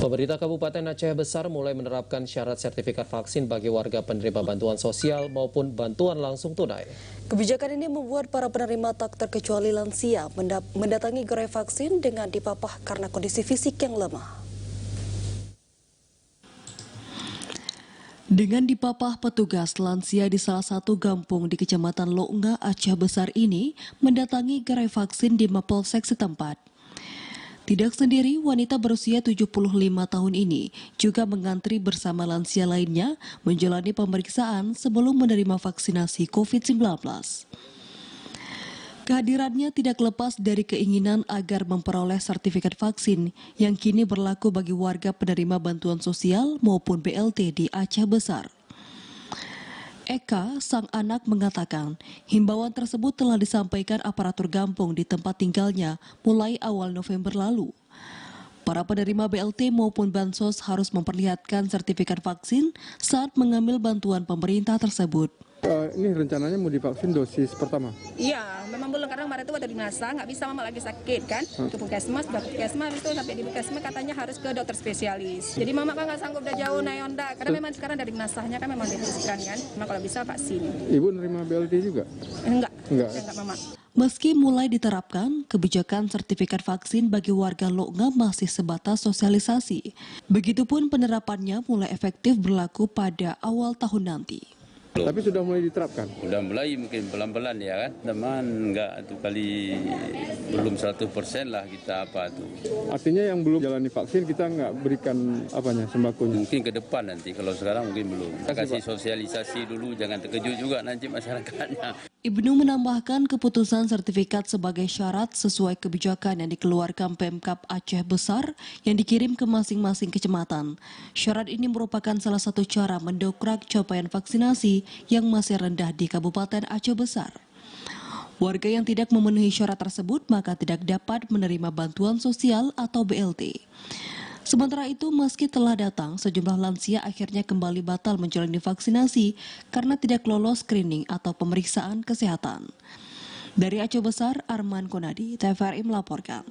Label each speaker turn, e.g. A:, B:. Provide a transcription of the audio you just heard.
A: Pemerintah Kabupaten Aceh Besar mulai menerapkan syarat sertifikat vaksin bagi warga penerima bantuan sosial maupun bantuan langsung tunai.
B: Kebijakan ini membuat para penerima tak terkecuali lansia mendatangi gerai vaksin dengan dipapah karena kondisi fisik yang lemah. Dengan dipapah petugas, lansia di salah satu kampung di Kecamatan Lo'nga, Aceh Besar ini mendatangi gerai vaksin di Mapolsek setempat. Tidak sendiri, wanita berusia 75 tahun ini juga mengantri bersama lansia lainnya menjalani pemeriksaan sebelum menerima vaksinasi COVID-19. Kehadirannya tidak lepas dari keinginan agar memperoleh sertifikat vaksin yang kini berlaku bagi warga penerima bantuan sosial maupun BLT di Aceh Besar. Eka, sang anak, mengatakan himbauan tersebut telah disampaikan aparatur kampung di tempat tinggalnya mulai awal November lalu. Para penerima BLT maupun Bansos harus memperlihatkan sertifikat vaksin saat mengambil bantuan pemerintah tersebut.
C: Ini rencananya mau divaksin dosis pertama?
D: Iya, memang belum, karena kemarin itu ada dinasa, nggak bisa, mama lagi sakit kan, ke puskesmas, itu sampai di puskesmas katanya harus ke dokter spesialis. Jadi mama kan nggak sanggup, udah jauh naik Honda, karena memang sekarang dari dinasanya kan memang diharuskan kan, memang kalau bisa vaksin.
C: Ibu nerima BLT juga?
D: Enggak mama.
B: Meski mulai diterapkan, kebijakan sertifikat vaksin bagi warga Lo'nga masih sebatas sosialisasi. Begitupun penerapannya mulai efektif berlaku pada awal tahun nanti.
C: Tapi sudah mulai diterapkan?
E: Udah mulai, mungkin pelan-pelan ya kan, teman enggak tuh kali belum 100% lah kita apa tuh.
C: Artinya yang belum jalani vaksin kita nggak berikan sembakonya?
E: Mungkin ke depan nanti, kalau sekarang mungkin belum. Kita kasih sosialisasi dulu, jangan terkejut juga nanti masyarakatnya.
B: Ibnu menambahkan keputusan sertifikat sebagai syarat sesuai kebijakan yang dikeluarkan Pemkab Aceh Besar yang dikirim ke masing-masing kecamatan. Syarat ini merupakan salah satu cara mendongkrak capaian vaksinasi yang masih rendah di Kabupaten Aceh Besar. Warga yang tidak memenuhi syarat tersebut maka tidak dapat menerima bantuan sosial atau BLT. Sementara itu, meski telah datang, sejumlah lansia akhirnya kembali batal menjalani vaksinasi karena tidak lolos screening atau pemeriksaan kesehatan. Dari Aceh Besar, Arman Konadi, TVRI melaporkan.